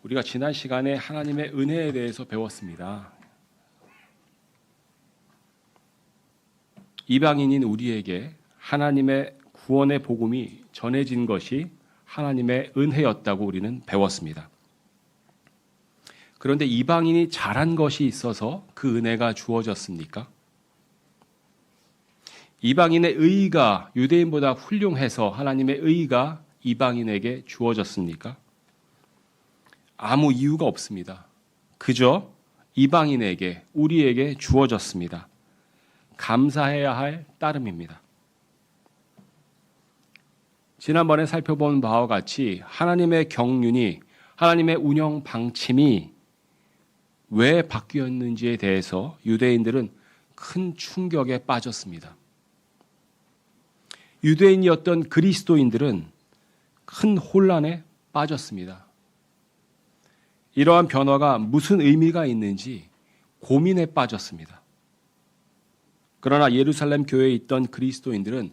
우리가 지난 시간에 하나님의 은혜에 대해서 배웠습니다. 이방인인 우리에게 하나님의 구원의 복음이 전해진 것이 하나님의 은혜였다고 우리는 배웠습니다. 그런데 이방인이 잘한 것이 있어서 그 은혜가 주어졌습니까? 이방인의 의의가 유대인보다 훌륭해서 하나님의 의의가 이방인에게 주어졌습니까? 아무 이유가 없습니다. 그저 이방인에게, 우리에게 주어졌습니다. 감사해야 할 따름입니다. 지난번에 살펴본 바와 같이 하나님의 경륜이, 하나님의 운영 방침이 왜 바뀌었는지에 대해서 유대인들은 큰 충격에 빠졌습니다. 유대인이었던 그리스도인들은 큰 혼란에 빠졌습니다. 이러한 변화가 무슨 의미가 있는지 고민에 빠졌습니다. 그러나 예루살렘 교회에 있던 그리스도인들은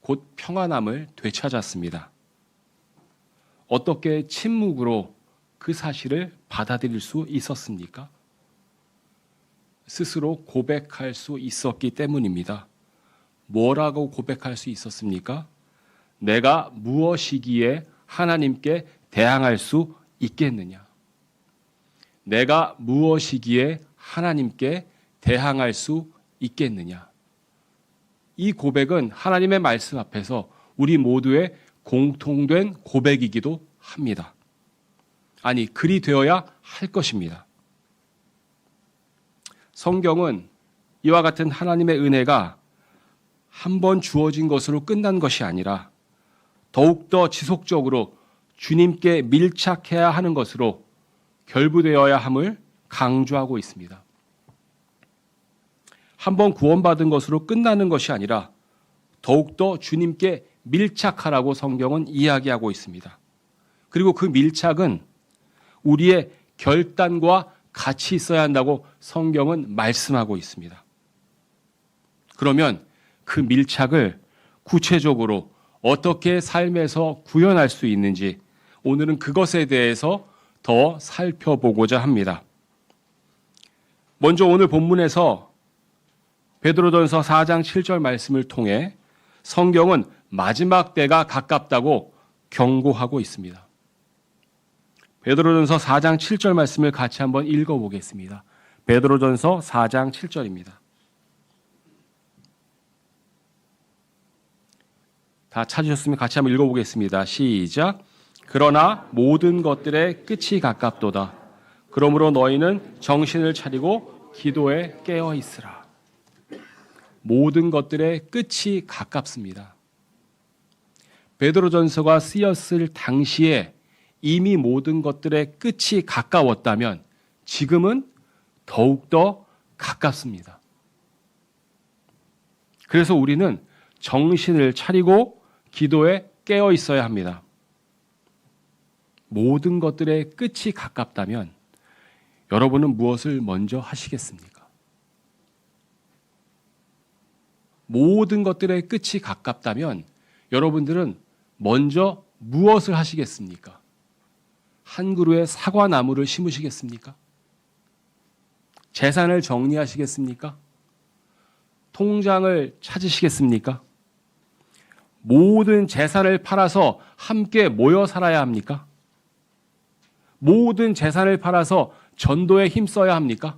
곧 평안함을 되찾았습니다. 어떻게 침묵으로 그 사실을 받아들일 수 있었습니까? 스스로 고백할 수 있었기 때문입니다. 뭐라고 고백할 수 있었습니까? 내가 무엇이기에 하나님께 대항할 수 있겠느냐? 내가 무엇이기에 하나님께 대항할 수 있겠느냐? 이 고백은 하나님의 말씀 앞에서 우리 모두의 공통된 고백이기도 합니다. 아니, 그리 되어야 할 것입니다. 성경은 이와 같은 하나님의 은혜가 한 번 주어진 것으로 끝난 것이 아니라 더욱더 지속적으로 주님께 밀착해야 하는 것으로 결부되어야 함을 강조하고 있습니다. 한 번 구원받은 것으로 끝나는 것이 아니라 더욱더 주님께 밀착하라고 성경은 이야기하고 있습니다. 그리고 그 밀착은 우리의 결단과 같이 있어야 한다고 성경은 말씀하고 있습니다. 그러면 그 밀착을 구체적으로 어떻게 삶에서 구현할 수 있는지 오늘은 그것에 대해서 더 살펴보고자 합니다. 먼저 오늘 본문에서 베드로전서 4장 7절 말씀을 통해 성경은 마지막 때가 가깝다고 경고하고 있습니다. 베드로전서 4장 7절 말씀을 같이 한번 읽어보겠습니다. 베드로전서 4장 7절입니다. 다 찾으셨으면 같이 한번 읽어보겠습니다. 시작. 그러나 모든 것들의 끝이 가깝도다. 그러므로 너희는 정신을 차리고 기도에 깨어 있으라. 모든 것들의 끝이 가깝습니다. 베드로전서가 쓰였을 당시에 이미 모든 것들의 끝이 가까웠다면 지금은 더욱더 가깝습니다. 그래서 우리는 정신을 차리고 기도에 깨어 있어야 합니다. 모든 것들의 끝이 가깝다면 여러분은 무엇을 먼저 하시겠습니까? 모든 것들의 끝이 가깝다면 여러분들은 먼저 무엇을 하시겠습니까? 한 그루의 사과나무를 심으시겠습니까? 재산을 정리하시겠습니까? 통장을 찾으시겠습니까? 모든 재산을 팔아서 함께 모여 살아야 합니까? 모든 재산을 팔아서 전도에 힘써야 합니까?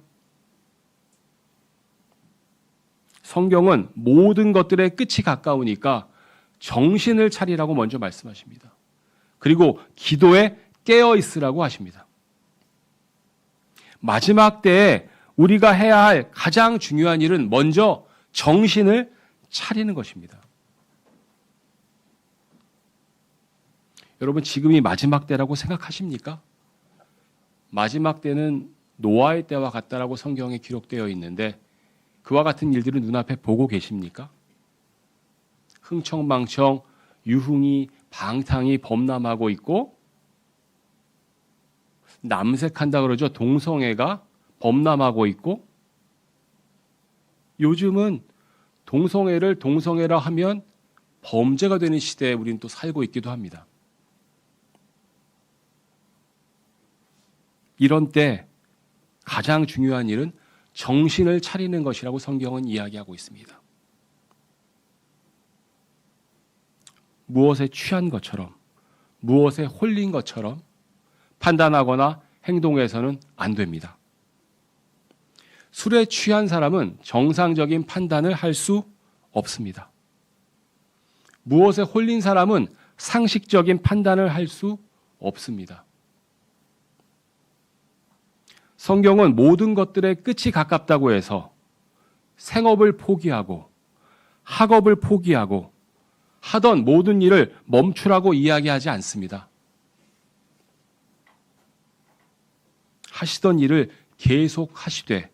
성경은 모든 것들의 끝이 가까우니까 정신을 차리라고 먼저 말씀하십니다. 그리고 기도에 깨어 있으라고 하십니다. 마지막 때에 우리가 해야 할 가장 중요한 일은 먼저 정신을 차리는 것입니다. 여러분, 지금이 마지막 때라고 생각하십니까? 마지막 때는 노아의 때와 같다라고 성경에 기록되어 있는데 그와 같은 일들을 눈앞에 보고 계십니까? 흥청망청 유흥이 방탕이 범람하고 있고 남색한다 그러죠. 동성애가 범람하고 있고 요즘은 동성애를 동성애라 하면 범죄가 되는 시대에 우리는 또 살고 있기도 합니다. 이런 때 가장 중요한 일은 정신을 차리는 것이라고 성경은 이야기하고 있습니다. 무엇에 취한 것처럼, 무엇에 홀린 것처럼 판단하거나 행동해서는 안 됩니다. 술에 취한 사람은 정상적인 판단을 할 수 없습니다. 무엇에 홀린 사람은 상식적인 판단을 할 수 없습니다. 성경은 모든 것들의 끝이 가깝다고 해서 생업을 포기하고 학업을 포기하고 하던 모든 일을 멈추라고 이야기하지 않습니다. 하시던 일을 계속 하시되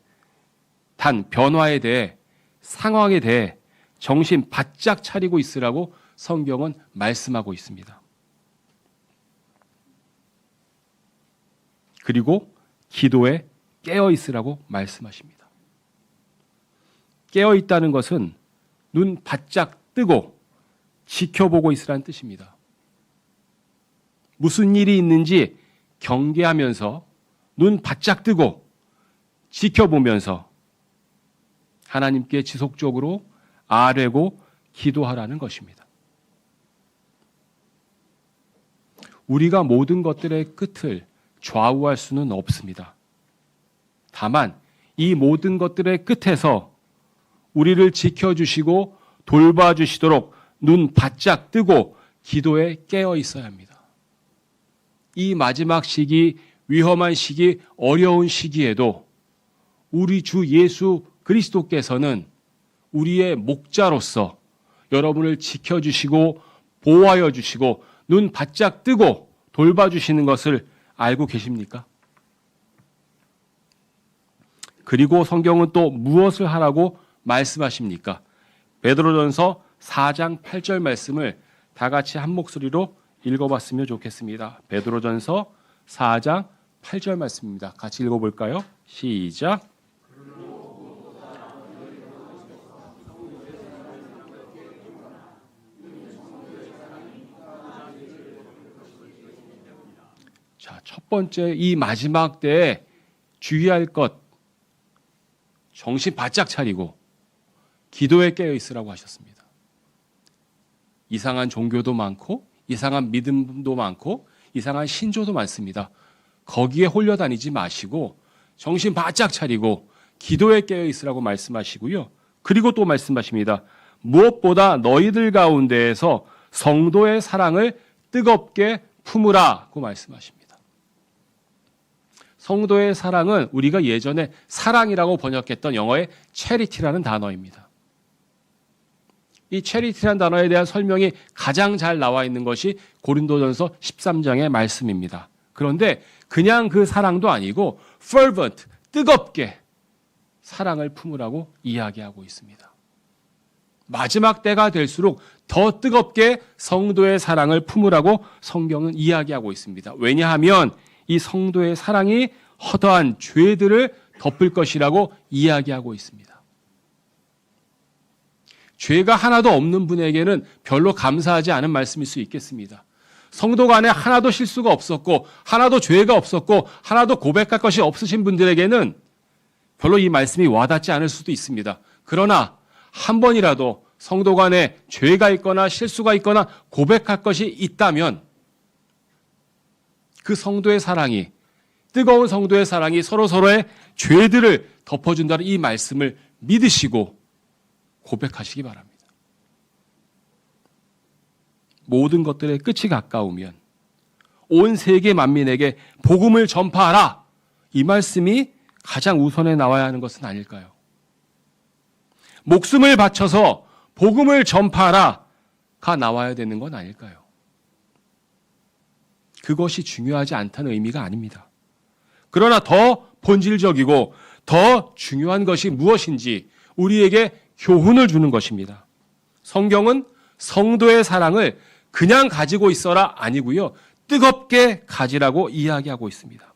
단 변화에 대해 상황에 대해 정신 바짝 차리고 있으라고 성경은 말씀하고 있습니다. 그리고 기도에 깨어 있으라고 말씀하십니다. 깨어 있다는 것은 눈 바짝 뜨고 지켜보고 있으라는 뜻입니다. 무슨 일이 있는지 경계하면서 눈 바짝 뜨고 지켜보면서 하나님께 지속적으로 아뢰고 기도하라는 것입니다. 우리가 모든 것들의 끝을 좌우할 수는 없습니다. 다만 이 모든 것들의 끝에서 우리를 지켜주시고 돌봐주시도록 눈 바짝 뜨고 기도에 깨어 있어야 합니다. 이 마지막 시기, 위험한 시기, 어려운 시기에도 우리 주 예수 그리스도께서는 우리의 목자로서 여러분을 지켜주시고 보호하여 주시고 눈 바짝 뜨고 돌봐주시는 것을 알고 계십니까? 그리고 성경은 또 무엇을 하라고 말씀하십니까? 베드로전서 4장 8절 말씀을 다 같이 한 목소리로 읽어봤으면 좋겠습니다. 베드로전서 4장 8절 말씀입니다. 같이 읽어볼까요? 시작. 자, 첫 번째 이 마지막 때에 주의할 것, 정신 바짝 차리고 기도에 깨어 있으라고 하셨습니다. 이상한 종교도 많고 이상한 믿음도 많고 이상한 신조도 많습니다. 거기에 홀려다니지 마시고 정신 바짝 차리고 기도에 깨어 있으라고 말씀하시고요. 그리고 또 말씀하십니다. 무엇보다 너희들 가운데에서 성도의 사랑을 뜨겁게 품으라고 말씀하십니다. 성도의 사랑은 우리가 예전에 사랑이라고 번역했던 영어의 charity라는 단어입니다. 이 charity라는 단어에 대한 설명이 가장 잘 나와 있는 것이 고린도전서 13장의 말씀입니다. 그런데 그냥 그 사랑도 아니고 fervent, 뜨겁게 사랑을 품으라고 이야기하고 있습니다. 마지막 때가 될수록 더 뜨겁게 성도의 사랑을 품으라고 성경은 이야기하고 있습니다. 왜냐하면 이 성도의 사랑이 허다한 죄들을 덮을 것이라고 이야기하고 있습니다. 죄가 하나도 없는 분에게는 별로 감사하지 않은 말씀일 수 있겠습니다. 성도 간에 하나도 실수가 없었고 하나도 죄가 없었고 하나도 고백할 것이 없으신 분들에게는 별로 이 말씀이 와닿지 않을 수도 있습니다. 그러나 한 번이라도 성도 간에 죄가 있거나 실수가 있거나 고백할 것이 있다면 그 성도의 사랑이, 뜨거운 성도의 사랑이 서로서로의 죄들을 덮어준다는 이 말씀을 믿으시고 고백하시기 바랍니다. 모든 것들의 끝이 가까우면 온 세계 만민에게 복음을 전파하라. 이 말씀이 가장 우선에 나와야 하는 것은 아닐까요? 목숨을 바쳐서 복음을 전파하라가 나와야 되는 건 아닐까요? 그것이 중요하지 않다는 의미가 아닙니다. 그러나 더 본질적이고 더 중요한 것이 무엇인지 우리에게 교훈을 주는 것입니다. 성경은 성도의 사랑을 그냥 가지고 있어라 아니고요. 뜨겁게 가지라고 이야기하고 있습니다.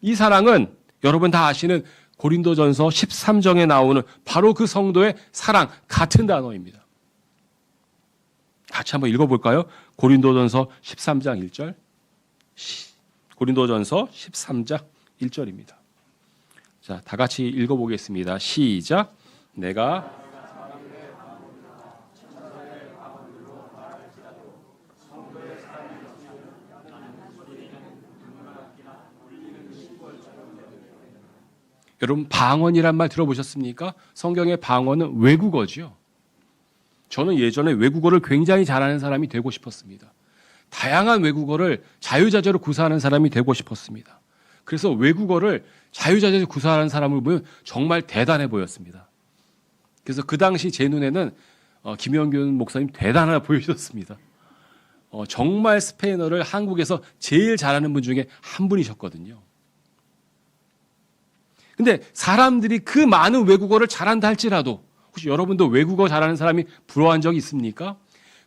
이 사랑은 여러분 다 아시는 고린도전서 13장에 나오는 바로 그 성도의 사랑 같은 단어입니다. 같이 한번 읽어볼까요? 고린도전서 13장 1절 고린도전서 13장 1절입니다. 자, 다 같이 읽어보겠습니다. 시작. 내가 여러분 방언이란 말 들어보셨습니까? 성경의 방언은 외국어죠. 저는 예전에 외국어를 굉장히 잘하는 사람이 되고 싶었습니다. 다양한 외국어를 자유자재로 구사하는 사람이 되고 싶었습니다. 그래서 외국어를 자유자재로 구사하는 사람을 보면 정말 대단해 보였습니다. 그래서 그 당시 제 눈에는 김영균 목사님 대단해 보이셨습니다. 정말 스페인어를 한국에서 제일 잘하는 분 중에 한 분이셨거든요. 근데 사람들이 그 많은 외국어를 잘한다 할지라도 혹시 여러분도 외국어 잘하는 사람이 부러워한 적이 있습니까?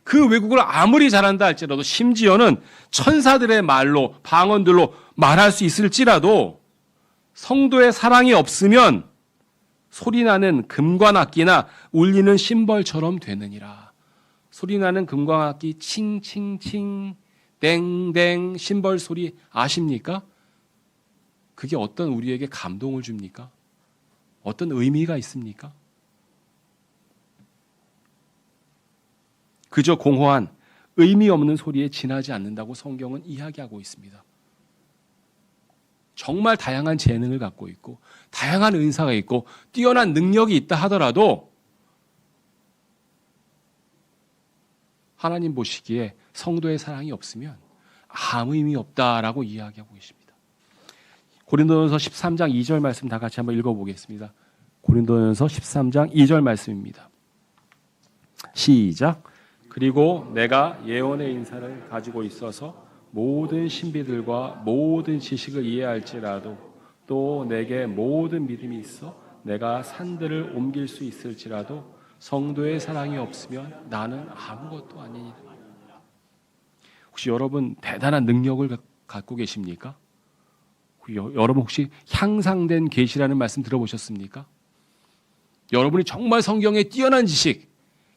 그 외국어를 아무리 잘한다 할지라도 심지어는 천사들의 말로 방언들로 말할 수 있을지라도 성도의 사랑이 없으면 소리나는 금관악기나 울리는 심벌처럼 되느니라. 소리나는 금관악기 칭칭칭 땡땡 심벌 소리 아십니까? 그게 어떤 우리에게 감동을 줍니까? 어떤 의미가 있습니까? 그저 공허한 의미 없는 소리에 지나지 않는다고 성경은 이야기하고 있습니다. 정말 다양한 재능을 갖고 있고 다양한 은사가 있고 뛰어난 능력이 있다 하더라도 하나님 보시기에 성도의 사랑이 없으면 아무 의미 없다라고 이야기하고 계십니다. 고린도전서 13장 2절 말씀 다 같이 한번 읽어보겠습니다. 고린도전서 13장 2절 말씀입니다. 시작. 그리고 내가 예언의 인사를 가지고 있어서 모든 신비들과 모든 지식을 이해할지라도 또 내게 모든 믿음이 있어 내가 산들을 옮길 수 있을지라도 성도의 사랑이 없으면 나는 아무것도 아니니라. 혹시 여러분 대단한 능력을 갖고 계십니까? 여러분 혹시 향상된 계시라는 말씀 들어보셨습니까? 여러분이 정말 성경에 뛰어난 지식,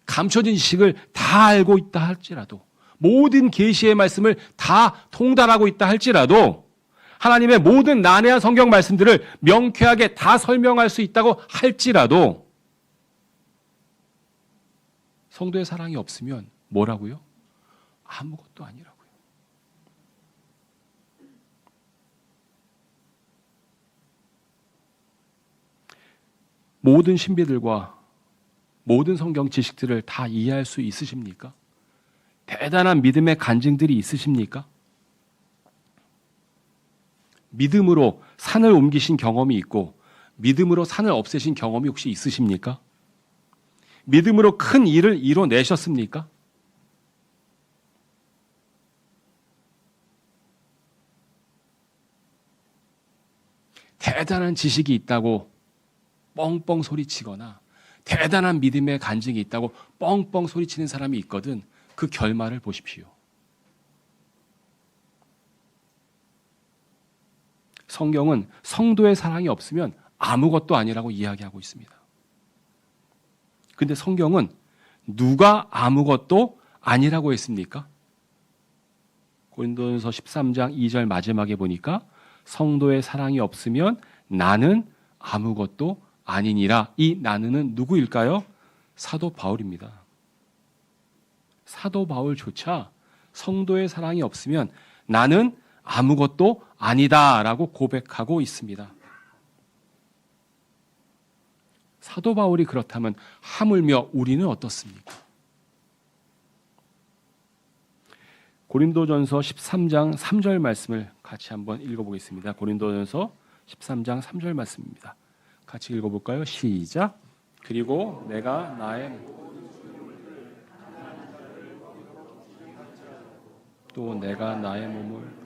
감춰진 지식을 다 알고 있다 할지라도 모든 계시의 말씀을 다 통달하고 있다 할지라도 하나님의 모든 난해한 성경 말씀들을 명쾌하게 다 설명할 수 있다고 할지라도 성도의 사랑이 없으면 뭐라고요? 아무것도 아니라고요. 모든 신비들과 모든 성경 지식들을 다 이해할 수 있으십니까? 대단한 믿음의 간증들이 있으십니까? 믿음으로 산을 옮기신 경험이 있고 믿음으로 산을 없애신 경험이 혹시 있으십니까? 믿음으로 큰 일을 이뤄내셨습니까? 대단한 지식이 있다고 뻥뻥 소리치거나 대단한 믿음의 간증이 있다고 뻥뻥 소리치는 사람이 있거든. 그 결말을 보십시오. 성경은 성도의 사랑이 없으면 아무것도 아니라고 이야기하고 있습니다. 근데 성경은 누가 아무것도 아니라고 했습니까? 고린도전서 13장 2절 마지막에 보니까 성도의 사랑이 없으면 나는 아무것도 아니니라. 이 나는은 누구일까요? 사도 바울입니다. 사도 바울조차 성도의 사랑이 없으면 나는 아무것도 아니다라고 고백하고 있습니다. 사도 바울이 그렇다면 하물며 우리는 어떻습니까? 고린도전서 13장 3절 말씀을 같이 한번 읽어보겠습니다. 고린도전서 13장 3절 말씀입니다. 같이 읽어볼까요? 시작. 그리고 내가 나의 또 내가 나의 몸을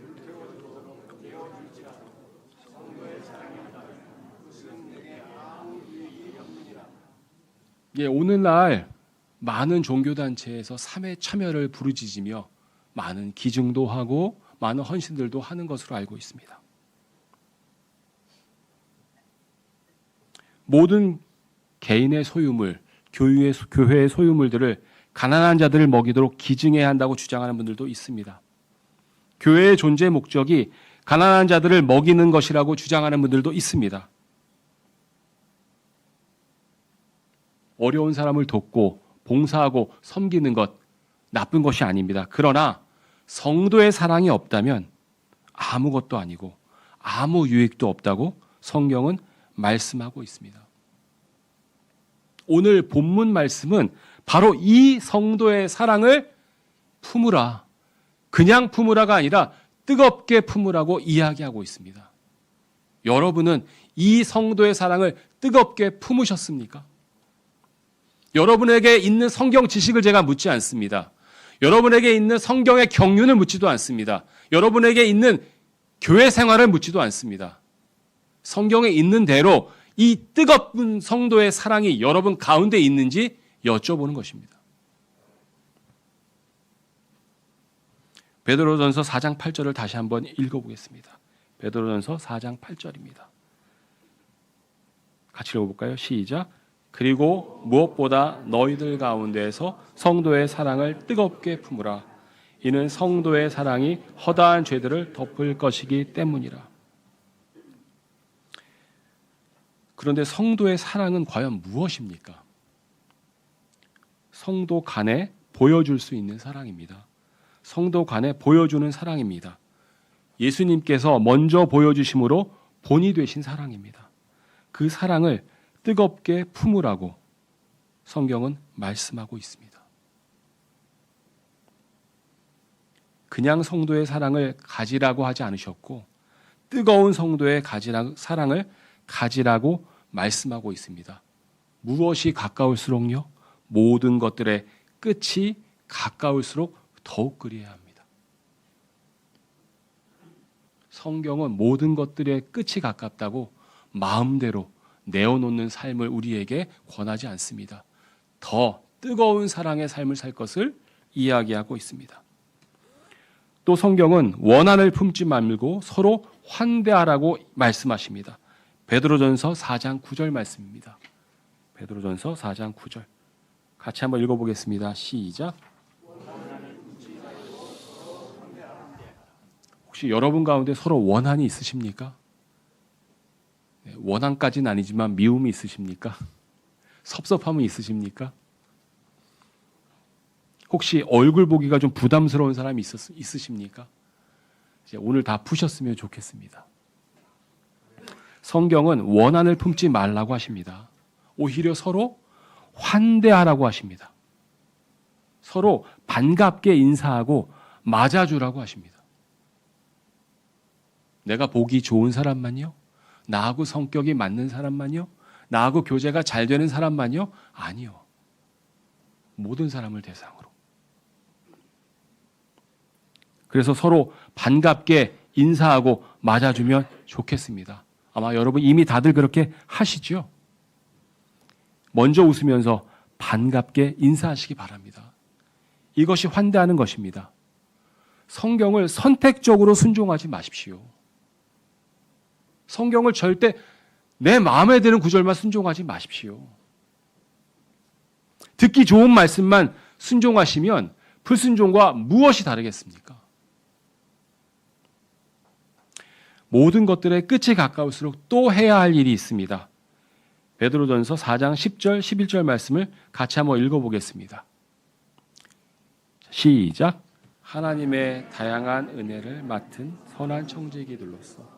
오늘날 많은 종교단체에서 삼회 참여를 부르짖으며 많은 기증도 하고 많은 헌신들도 하는 것으로 알고 있습니다. 모든 개인의 소유물, 교회의 소유물들을 가난한 자들을 먹이도록 기증해야 한다고 주장하는 분들도 있습니다. 교회의 존재 목적이 가난한 자들을 먹이는 것이라고 주장하는 분들도 있습니다. 어려운 사람을 돕고 봉사하고 섬기는 것 나쁜 것이 아닙니다. 그러나 성도의 사랑이 없다면 아무것도 아니고 아무 유익도 없다고 성경은 말씀하고 있습니다. 오늘 본문 말씀은 바로 이 성도의 사랑을 품으라. 그냥 품으라가 아니라 뜨겁게 품으라고 이야기하고 있습니다. 여러분은 이 성도의 사랑을 뜨겁게 품으셨습니까? 여러분에게 있는 성경 지식을 제가 묻지 않습니다. 여러분에게 있는 성경의 경륜을 묻지도 않습니다. 여러분에게 있는 교회 생활을 묻지도 않습니다. 성경에 있는 대로 이 뜨거운 성도의 사랑이 여러분 가운데 있는지 여쭤보는 것입니다. 베드로전서 4장 8절을 다시 한번 읽어보겠습니다. 베드로전서 4장 8절입니다. 같이 읽어볼까요? 시작. 그리고 무엇보다 너희들 가운데에서 성도의 사랑을 뜨겁게 품으라. 이는 성도의 사랑이 허다한 죄들을 덮을 것이기 때문이라. 그런데 성도의 사랑은 과연 무엇입니까? 성도 간에 보여줄 수 있는 사랑입니다. 성도 간에 보여주는 사랑입니다. 예수님께서 먼저 보여주심으로 본이 되신 사랑입니다. 그 사랑을 뜨겁게 품으라고 성경은 말씀하고 있습니다. 그냥 성도의 사랑을 가지라고 하지 않으셨고 뜨거운 성도의 사랑을 가지라고 말씀하고 있습니다. 무엇이 가까울수록요? 모든 것들의 끝이 가까울수록 더욱 그리해야 합니다. 성경은 모든 것들의 끝이 가깝다고 마음대로 내어놓는 삶을 우리에게 권하지 않습니다. 더 뜨거운 사랑의 삶을 살 것을 이야기하고 있습니다. 또 성경은 원한을 품지 말고 서로 환대하라고 말씀하십니다. 베드로전서 4장 9절 말씀입니다. 베드로전서 4장 9절 같이 한번 읽어보겠습니다. 시작. 혹시 여러분 가운데 서로 원한이 있으십니까? 원한까지는 아니지만 미움이 있으십니까? 섭섭함은 있으십니까? 혹시 얼굴 보기가 좀 부담스러운 사람이 있으십니까? 이제 오늘 다 푸셨으면 좋겠습니다. 성경은 원한을 품지 말라고 하십니다. 오히려 서로 환대하라고 하십니다. 서로 반갑게 인사하고 맞아주라고 하십니다. 내가 보기 좋은 사람만요? 나하고 성격이 맞는 사람만요? 나하고 교제가 잘 되는 사람만요? 아니요. 모든 사람을 대상으로. 그래서 서로 반갑게 인사하고 맞아주면 좋겠습니다. 아마 여러분 이미 다들 그렇게 하시죠? 먼저 웃으면서 반갑게 인사하시기 바랍니다. 이것이 환대하는 것입니다. 성경을 선택적으로 순종하지 마십시오. 성경을 절대 내 마음에 드는 구절만 순종하지 마십시오. 듣기 좋은 말씀만 순종하시면 불순종과 무엇이 다르겠습니까? 모든 것들의 끝이 가까울수록 또 해야 할 일이 있습니다. 베드로전서 4장 10절, 11절 말씀을 같이 한번 읽어보겠습니다. 시작. 하나님의 다양한 은혜를 맡은 선한 청지기들로서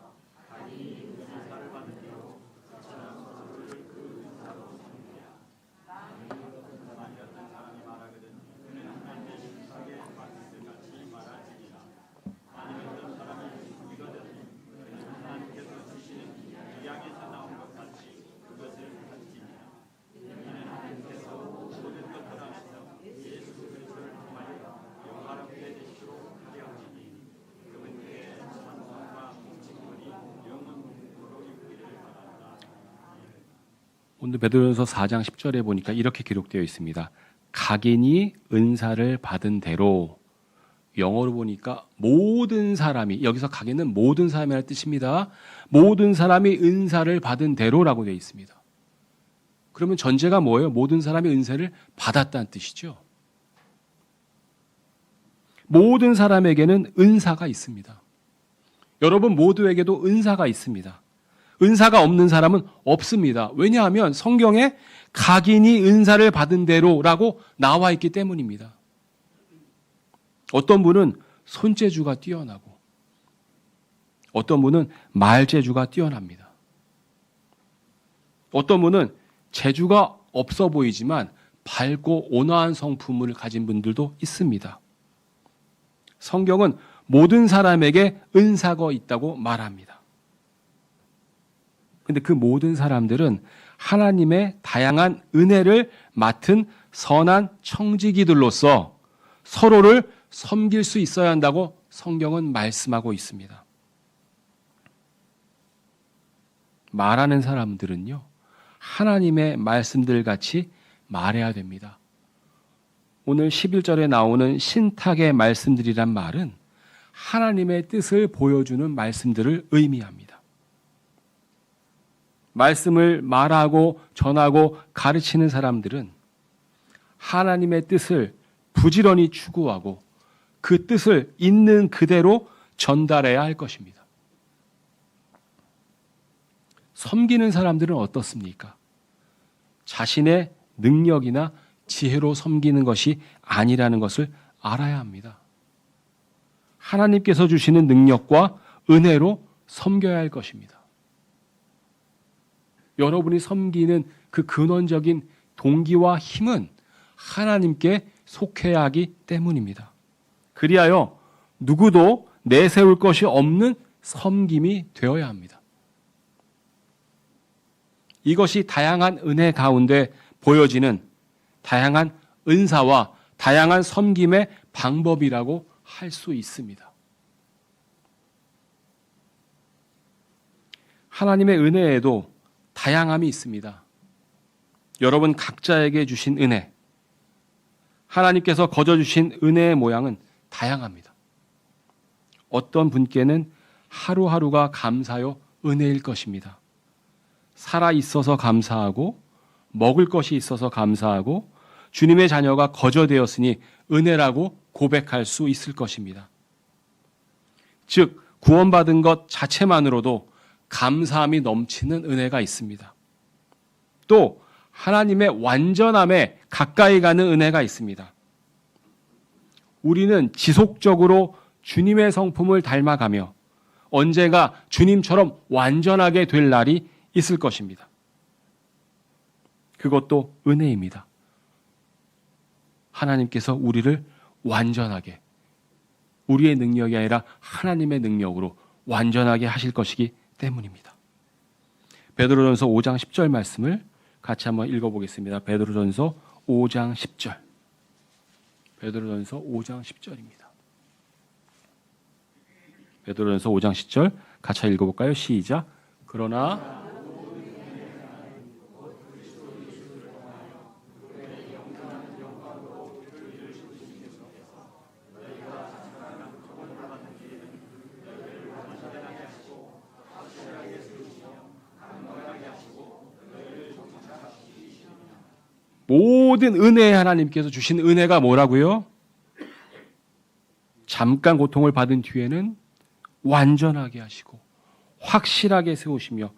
오늘 베드로전서 4장 10절에 보니까 이렇게 기록되어 있습니다. 각인이 은사를 받은 대로, 영어로 보니까 모든 사람이, 여기서 각인은 모든 사람이라는 뜻입니다. 모든 사람이 은사를 받은 대로라고 되어 있습니다. 그러면 전제가 뭐예요? 모든 사람이 은사를 받았다는 뜻이죠. 모든 사람에게는 은사가 있습니다. 여러분 모두에게도 은사가 있습니다. 은사가 없는 사람은 없습니다. 왜냐하면 성경에 각인이 은사를 받은 대로라고 나와 있기 때문입니다. 어떤 분은 손재주가 뛰어나고 어떤 분은 말재주가 뛰어납니다. 어떤 분은 재주가 없어 보이지만 밝고 온화한 성품을 가진 분들도 있습니다. 성경은 모든 사람에게 은사가 있다고 말합니다. 근데 그 모든 사람들은 하나님의 다양한 은혜를 맡은 선한 청지기들로서 서로를 섬길 수 있어야 한다고 성경은 말씀하고 있습니다. 말하는 사람들은요, 하나님의 말씀들 같이 말해야 됩니다. 오늘 11절에 나오는 신탁의 말씀들이란 말은 하나님의 뜻을 보여주는 말씀들을 의미합니다. 말씀을 말하고 전하고 가르치는 사람들은 하나님의 뜻을 부지런히 추구하고 그 뜻을 있는 그대로 전달해야 할 것입니다. 섬기는 사람들은 어떻습니까? 자신의 능력이나 지혜로 섬기는 것이 아니라는 것을 알아야 합니다. 하나님께서 주시는 능력과 은혜로 섬겨야 할 것입니다. 여러분이 섬기는 그 근원적인 동기와 힘은 하나님께 속해야 하기 때문입니다. 그리하여 누구도 내세울 것이 없는 섬김이 되어야 합니다. 이것이 다양한 은혜 가운데 보여지는 다양한 은사와 다양한 섬김의 방법이라고 할 수 있습니다. 하나님의 은혜에도 다양함이 있습니다. 여러분 각자에게 주신 은혜, 하나님께서 거저 주신 은혜의 모양은 다양합니다. 어떤 분께는 하루하루가 감사요 은혜일 것입니다. 살아 있어서 감사하고 먹을 것이 있어서 감사하고 주님의 자녀가 거저 되었으니 은혜라고 고백할 수 있을 것입니다. 즉 구원받은 것 자체만으로도 감사함이 넘치는 은혜가 있습니다. 또 하나님의 완전함에 가까이 가는 은혜가 있습니다. 우리는 지속적으로 주님의 성품을 닮아가며 언젠가 주님처럼 완전하게 될 날이 있을 것입니다. 그것도 은혜입니다. 하나님께서 우리를 완전하게, 우리의 능력이 아니라 하나님의 능력으로 완전하게 하실 것이기 때문입니다. 베드로전서 5장 10절 말씀을 같이 한번 읽어보겠습니다. 베드로전서 5장 10절. 베드로전서 5장 10절입니다. 베드로전서 5장 10절 같이 읽어볼까요? 시작. 그러나 모든 은혜의 하나님께서 주신 은혜가 뭐라고요? 잠깐 고통을 받은 뒤에는 완전하게 하시고 확실하게 세우시며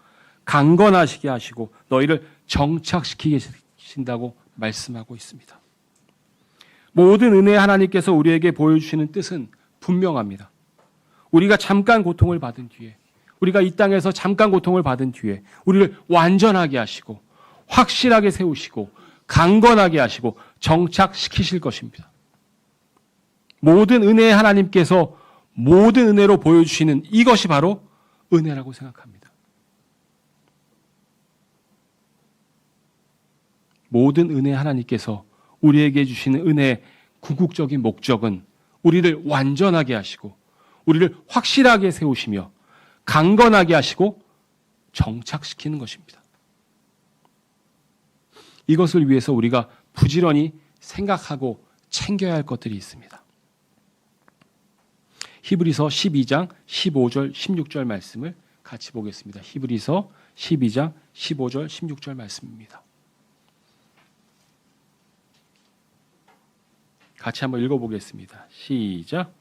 강건하시게 하시고 너희를 정착시키게 하신다고 말씀하고 있습니다. 모든 은혜의 하나님께서 우리에게 보여주시는 뜻은 분명합니다. 우리가 잠깐 고통을 받은 뒤에, 우리가 이 땅에서 잠깐 고통을 받은 뒤에 우리를 완전하게 하시고 확실하게 세우시고 강건하게 하시고 정착시키실 것입니다. 모든 은혜의 하나님께서 모든 은혜로 보여주시는 이것이 바로 은혜라고 생각합니다. 모든 은혜의 하나님께서 우리에게 주시는 은혜의 궁극적인 목적은 우리를 완전하게 하시고 우리를 확실하게 세우시며 강건하게 하시고 정착시키는 것입니다. 이것을 위해서 우리가 부지런히 생각하고 챙겨야 할 것들이 있습니다. 히브리서 12장 15절 16절 말씀을 같이 보겠습니다. 히브리서 12장 15절 16절 말씀입니다. 같이 한번 읽어보겠습니다. 시작.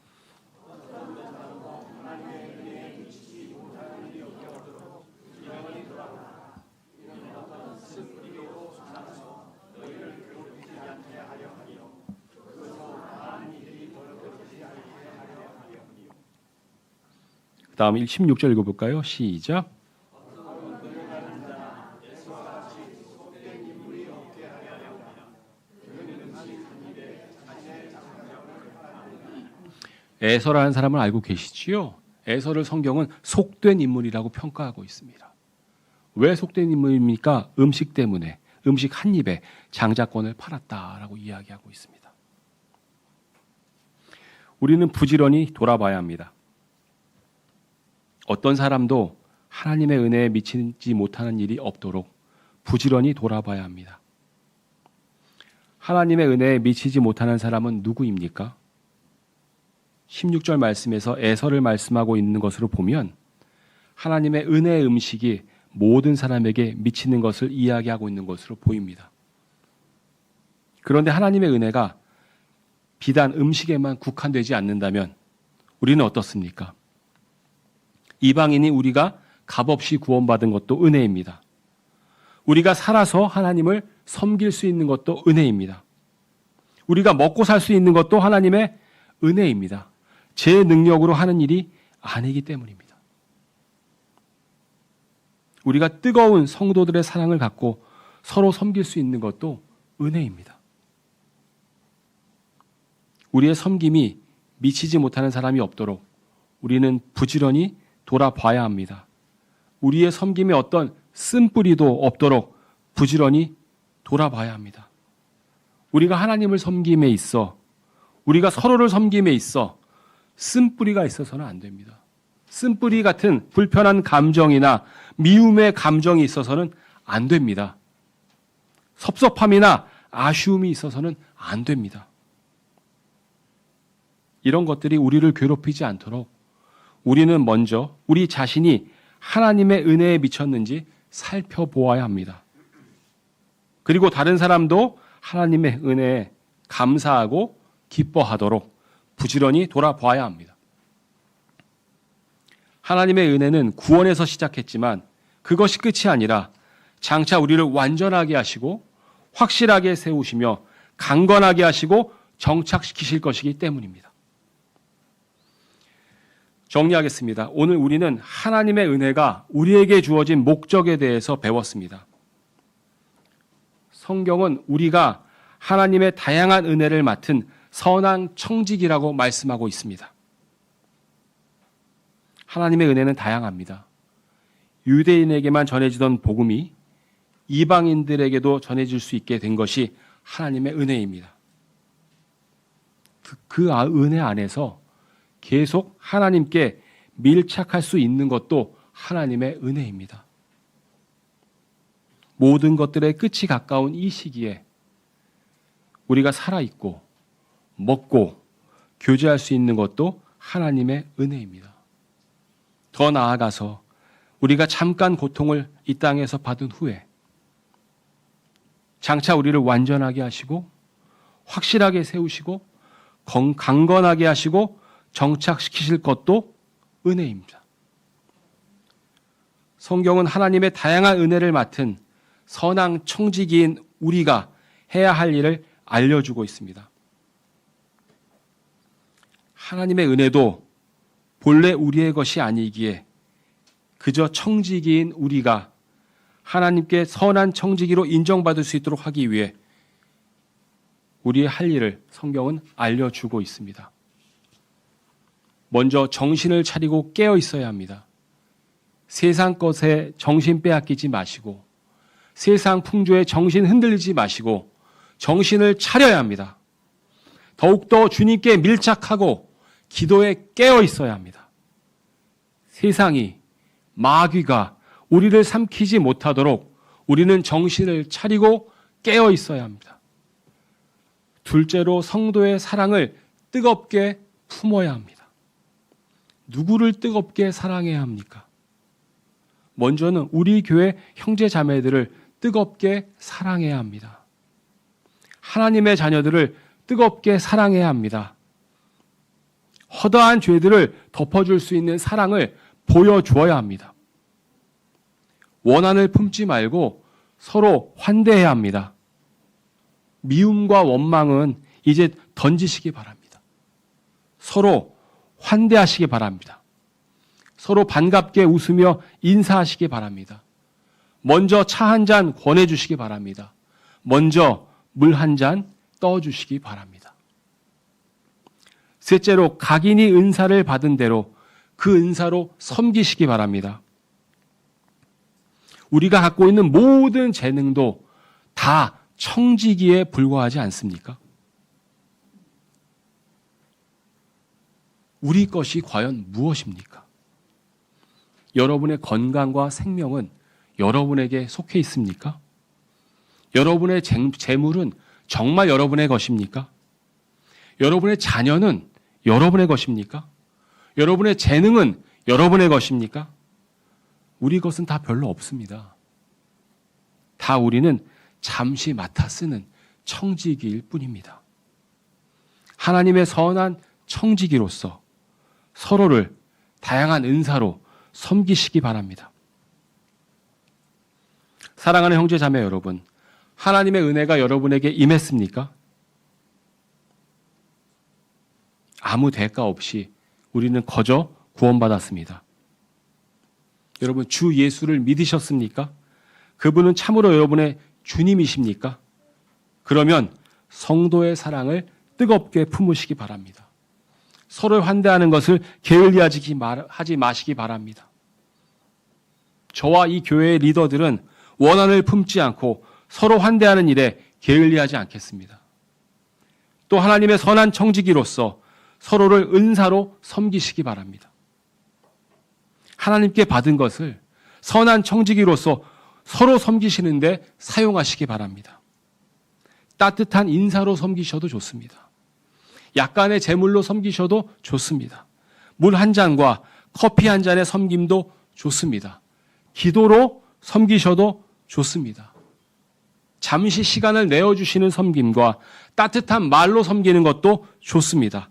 다음 16절 읽어볼까요? 시작. 에서라는 사람을 알고 계시지요? 에서를 성경은 속된 인물이라고 평가하고 있습니다. 왜 속된 인물입니까? 음식 때문에, 음식 한 입에 장자권을 팔았다라고 이야기하고 있습니다. 우리는 부지런히 돌아봐야 합니다. 어떤 사람도 하나님의 은혜에 미치지 못하는 일이 없도록 부지런히 돌아봐야 합니다. 하나님의 은혜에 미치지 못하는 사람은 누구입니까? 16절 말씀에서 에서를 말씀하고 있는 것으로 보면 하나님의 은혜의 음식이 모든 사람에게 미치는 것을 이야기하고 있는 것으로 보입니다. 그런데 하나님의 은혜가 비단 음식에만 국한되지 않는다면 우리는 어떻습니까? 이방인이 우리가 값없이 구원받은 것도 은혜입니다. 우리가 살아서 하나님을 섬길 수 있는 것도 은혜입니다. 우리가 먹고 살 수 있는 것도 하나님의 은혜입니다. 제 능력으로 하는 일이 아니기 때문입니다. 우리가 뜨거운 성도들의 사랑을 갖고 서로 섬길 수 있는 것도 은혜입니다. 우리의 섬김이 미치지 못하는 사람이 없도록 우리는 부지런히 돌아봐야 합니다. 우리의 섬김에 어떤 쓴뿌리도 없도록 부지런히 돌아봐야 합니다. 우리가 하나님을 섬김에 있어, 우리가 서로를 섬김에 있어 쓴뿌리가 있어서는 안 됩니다. 쓴뿌리 같은 불편한 감정이나 미움의 감정이 있어서는 안 됩니다. 섭섭함이나 아쉬움이 있어서는 안 됩니다. 이런 것들이 우리를 괴롭히지 않도록 우리는 먼저 우리 자신이 하나님의 은혜에 미쳤는지 살펴보아야 합니다. 그리고 다른 사람도 하나님의 은혜에 감사하고 기뻐하도록 부지런히 돌아봐야 합니다. 하나님의 은혜는 구원에서 시작했지만 그것이 끝이 아니라 장차 우리를 완전하게 하시고 확실하게 세우시며 강건하게 하시고 정착시키실 것이기 때문입니다. 정리하겠습니다. 오늘 우리는 하나님의 은혜가 우리에게 주어진 목적에 대해서 배웠습니다. 성경은 우리가 하나님의 다양한 은혜를 맡은 선한 청직이라고 말씀하고 있습니다. 하나님의 은혜는 다양합니다. 유대인에게만 전해지던 복음이 이방인들에게도 전해질 수 있게 된 것이 하나님의 은혜입니다. 그 은혜 안에서 계속 하나님께 밀착할 수 있는 것도 하나님의 은혜입니다. 모든 것들의 끝이 가까운 이 시기에 우리가 살아있고 먹고 교제할 수 있는 것도 하나님의 은혜입니다. 더 나아가서 우리가 잠깐 고통을 이 땅에서 받은 후에 장차 우리를 완전하게 하시고 확실하게 세우시고 강건하게 하시고 정착시키실 것도 은혜입니다. 성경은 하나님의 다양한 은혜를 맡은 선한 청지기인 우리가 해야 할 일을 알려주고 있습니다. 하나님의 은혜도 본래 우리의 것이 아니기에 그저 청지기인 우리가 하나님께 선한 청지기로 인정받을 수 있도록 하기 위해 우리의 할 일을 성경은 알려주고 있습니다. 먼저 정신을 차리고 깨어 있어야 합니다. 세상 것에 정신 빼앗기지 마시고 세상 풍조에 정신 흔들리지 마시고 정신을 차려야 합니다. 더욱더 주님께 밀착하고 기도에 깨어 있어야 합니다. 세상이 마귀가 우리를 삼키지 못하도록 우리는 정신을 차리고 깨어 있어야 합니다. 둘째로 성도의 사랑을 뜨겁게 품어야 합니다. 누구를 뜨겁게 사랑해야 합니까? 먼저는 우리 교회 형제 자매들을 뜨겁게 사랑해야 합니다. 하나님의 자녀들을 뜨겁게 사랑해야 합니다. 허다한 죄들을 덮어줄 수 있는 사랑을 보여주어야 합니다. 원한을 품지 말고 서로 환대해야 합니다. 미움과 원망은 이제 던지시기 바랍니다. 서로 환대하시기 바랍니다. 서로 반갑게 웃으며 인사하시기 바랍니다. 먼저 차 한 잔 권해주시기 바랍니다. 먼저 물 한 잔 떠주시기 바랍니다. 셋째로 각인이 은사를 받은 대로 그 은사로 섬기시기 바랍니다. 우리가 갖고 있는 모든 재능도 다 청지기에 불과하지 않습니까? 우리 것이 과연 무엇입니까? 여러분의 건강과 생명은 여러분에게 속해 있습니까? 여러분의 재물은 정말 여러분의 것입니까? 여러분의 자녀는 여러분의 것입니까? 여러분의 재능은 여러분의 것입니까? 우리 것은 다 별로 없습니다. 다 우리는 잠시 맡아 쓰는 청지기일 뿐입니다. 하나님의 선한 청지기로서 서로를 다양한 은사로 섬기시기 바랍니다. 사랑하는 형제 자매 여러분, 하나님의 은혜가 여러분에게 임했습니까? 아무 대가 없이 우리는 거저 구원받았습니다. 여러분, 주 예수를 믿으셨습니까? 그분은 참으로 여러분의 주님이십니까? 그러면 성도의 사랑을 뜨겁게 품으시기 바랍니다. 서로를 환대하는 것을 게을리하지 마시기 바랍니다. 저와 이 교회의 리더들은 원한을 품지 않고 서로 환대하는 일에 게을리하지 않겠습니다. 또 하나님의 선한 청지기로서 서로를 은사로 섬기시기 바랍니다. 하나님께 받은 것을 선한 청지기로서 서로 섬기시는데 사용하시기 바랍니다. 따뜻한 인사로 섬기셔도 좋습니다. 약간의 재물로 섬기셔도 좋습니다. 물 한 잔과 커피 한 잔의 섬김도 좋습니다. 기도로 섬기셔도 좋습니다. 잠시 시간을 내어주시는 섬김과 따뜻한 말로 섬기는 것도 좋습니다.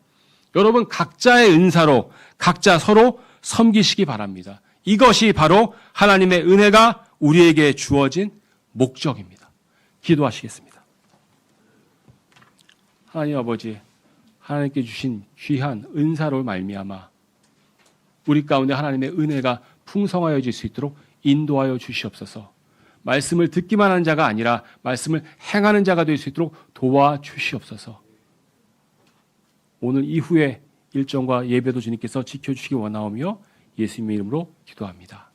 여러분, 각자의 은사로 각자 서로 섬기시기 바랍니다. 이것이 바로 하나님의 은혜가 우리에게 주어진 목적입니다. 기도하시겠습니다. 하나님 아버지, 하나님께 주신 귀한 은사로 말미암아 우리 가운데 하나님의 은혜가 풍성하여질 수 있도록 인도하여 주시옵소서. 말씀을 듣기만 하는 자가 아니라 말씀을 행하는 자가 될 수 있도록 도와주시옵소서. 오늘 이후의 일정과 예배도 주님께서 지켜주시기 원하오며 예수님의 이름으로 기도합니다.